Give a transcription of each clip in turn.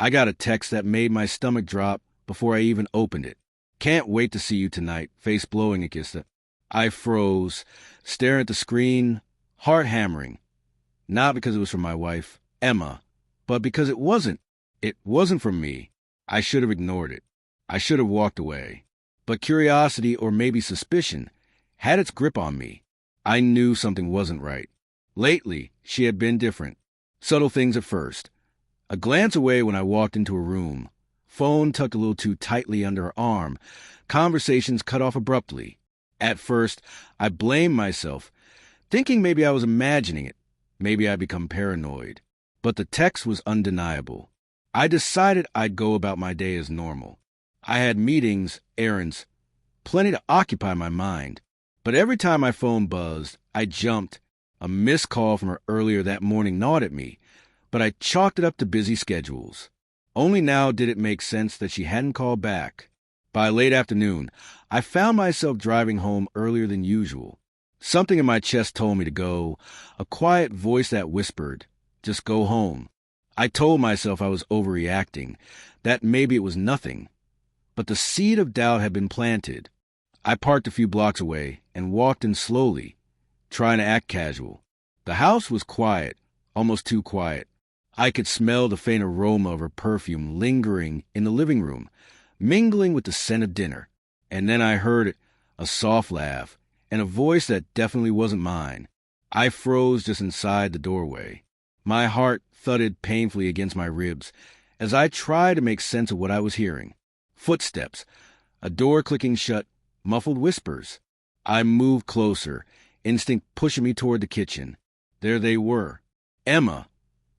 I got a text that made my stomach drop before I even opened it. Can't wait to see you tonight, face blowing against it. I froze, staring at the screen, heart hammering. Not because it was from my wife, Emma, but because it wasn't. It wasn't from me. I should have ignored it. I should have walked away. But curiosity, or maybe suspicion, had its grip on me. I knew something wasn't right. Lately, she had been different. Subtle things at first. A glance away when I walked into a room. Phone tucked a little too tightly under her arm. Conversations cut off abruptly. At first, I blamed myself, thinking maybe I was imagining it. Maybe I'd become paranoid. But the text was undeniable. I decided I'd go about my day as normal. I had meetings, errands, plenty to occupy my mind. But every time my phone buzzed, I jumped. A missed call from her earlier that morning gnawed at me, but I chalked it up to busy schedules. Only now did it make sense that she hadn't called back. By late afternoon, I found myself driving home earlier than usual. Something in my chest told me to go, a quiet voice that whispered, just go home. I told myself I was overreacting, that maybe it was nothing. But the seed of doubt had been planted. I parked a few blocks away and walked in slowly, trying to act casual. The house was quiet, almost too quiet. I could smell the faint aroma of her perfume lingering in the living room, mingling with the scent of dinner. And then I heard a soft laugh, and a voice that definitely wasn't mine. I froze just inside the doorway. My heart thudded painfully against my ribs as I tried to make sense of what I was hearing. Footsteps, a door clicking shut, muffled whispers. I moved closer, instinct pushing me toward the kitchen. There they were. Emma,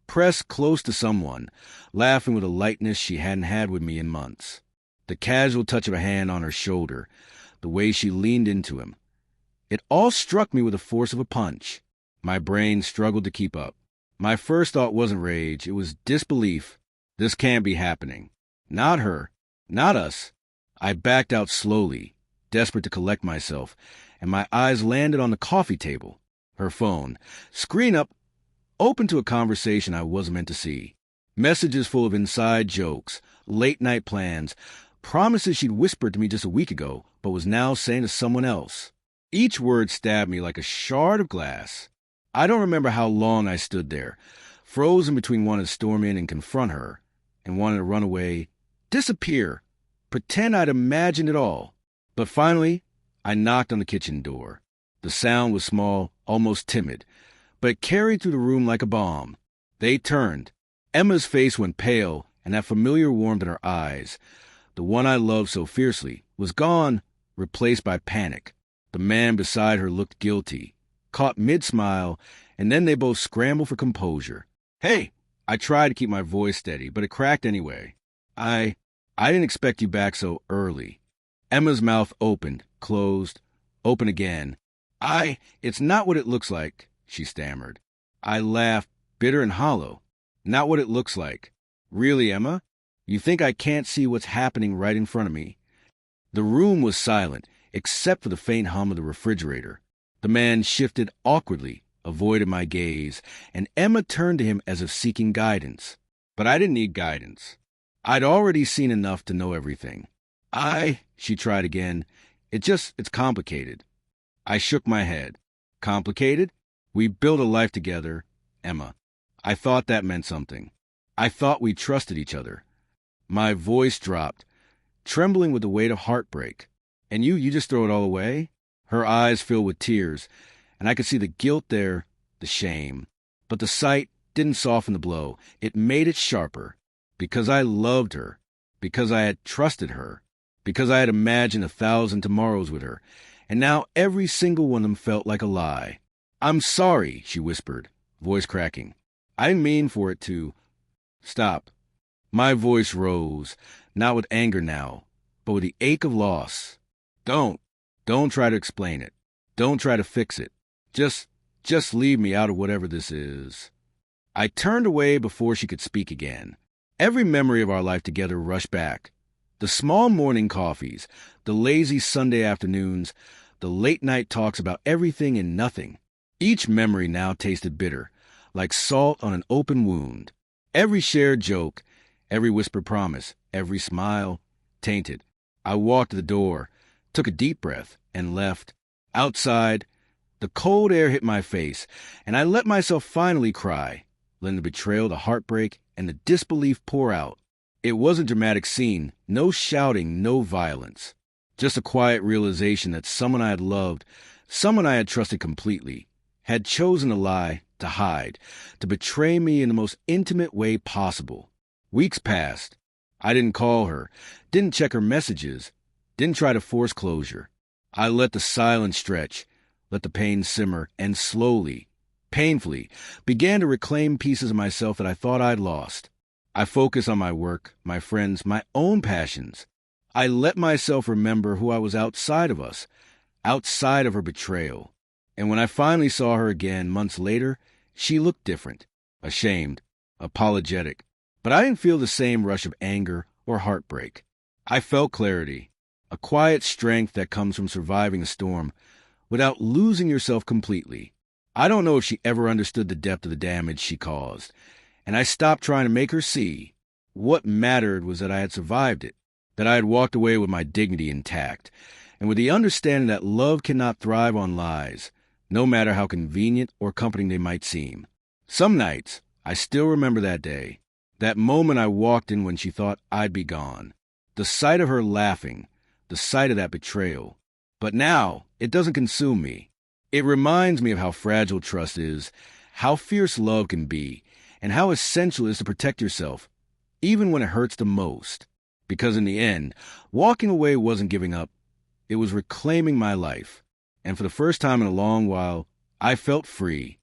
pressed close to someone, laughing with a lightness she hadn't had with me in months. The casual touch of a hand on her shoulder, the way she leaned into him. It all struck me with the force of a punch. My brain struggled to keep up. My first thought wasn't rage, it was disbelief. This can't be happening. Not her. Not us. I backed out slowly, desperate to collect myself, and my eyes landed on the coffee table. Her phone, screen up, open to a conversation I wasn't meant to see. Messages full of inside jokes, late-night plans, promises she'd whispered to me just a week ago, but was now saying to someone else. Each word stabbed me like a shard of glass. I don't remember how long I stood there, frozen between wanting to storm in and confront her, and wanting to run away, disappear, pretend I'd imagined it all. But finally, I knocked on the kitchen door. The sound was small, almost timid, but it carried through the room like a bomb. They turned. Emma's face went pale, and that familiar warmth in her eyes, the one I loved so fiercely, was gone, replaced by panic. The man beside her looked guilty, caught mid-smile, and then they both scrambled for composure. "Hey!" I tried to keep my voice steady, but it cracked anyway. I didn't expect you back so early." Emma's mouth opened, closed, opened again. It's not what it looks like," she stammered. I laughed, bitter and hollow. "Not what it looks like. Really, Emma? You think I can't see what's happening right in front of me?" The room was silent, except for the faint hum of the refrigerator. The man shifted awkwardly, avoided my gaze, and Emma turned to him as if seeking guidance. But I didn't need guidance. I'd already seen enough to know everything. She tried again. It's complicated. I shook my head. Complicated? We built a life together, Emma. I thought that meant something. I thought we trusted each other. My voice dropped, trembling with the weight of heartbreak. And you just throw it all away? Her eyes filled with tears, and I could see the guilt there, the shame. But the sight didn't soften the blow. It made it sharper. Because I loved her. Because I had trusted her. Because I had imagined 1,000 tomorrows with her. And now every single one of them felt like a lie. "I'm sorry," she whispered, voice cracking. "I didn't mean for it to..." "Stop." My voice rose, not with anger now, but with the ache of loss. Don't try to explain it. Don't try to fix it. Just leave me out of whatever this is." I turned away before she could speak again. Every memory of our life together rushed back. The small morning coffees, the lazy Sunday afternoons, the late-night talks about everything and nothing. Each memory now tasted bitter, like salt on an open wound. Every shared joke, Every whispered promise, every smile, tainted. I walked to the door, took a deep breath, and left. Outside, the cold air hit my face, and I let myself finally cry, letting the betrayal, the heartbreak, and the disbelief pour out. It wasn't a dramatic scene, no shouting, no violence. Just a quiet realization that someone I had loved, someone I had trusted completely, had chosen to lie, to hide, to betray me in the most intimate way possible. Weeks passed. I didn't call her, didn't check her messages, didn't try to force closure. I let the silence stretch, let the pain simmer, and slowly, painfully, began to reclaim pieces of myself that I thought I'd lost. I focused on my work, my friends, my own passions. I let myself remember who I was outside of us, outside of her betrayal. And when I finally saw her again months later, she looked different, ashamed, apologetic. But I didn't feel the same rush of anger or heartbreak. I felt clarity, a quiet strength that comes from surviving a storm without losing yourself completely. I don't know if she ever understood the depth of the damage she caused, and I stopped trying to make her see. What mattered was that I had survived it, that I had walked away with my dignity intact, and with the understanding that love cannot thrive on lies, no matter how convenient or comforting they might seem. Some nights, I still remember that day, that moment I walked in when she thought I'd be gone. The sight of her laughing, the sight of that betrayal. But now, it doesn't consume me. It reminds me of how fragile trust is, how fierce love can be, and how essential it is to protect yourself, even when it hurts the most. Because in the end, walking away wasn't giving up. It was reclaiming my life. And for the first time in a long while, I felt free.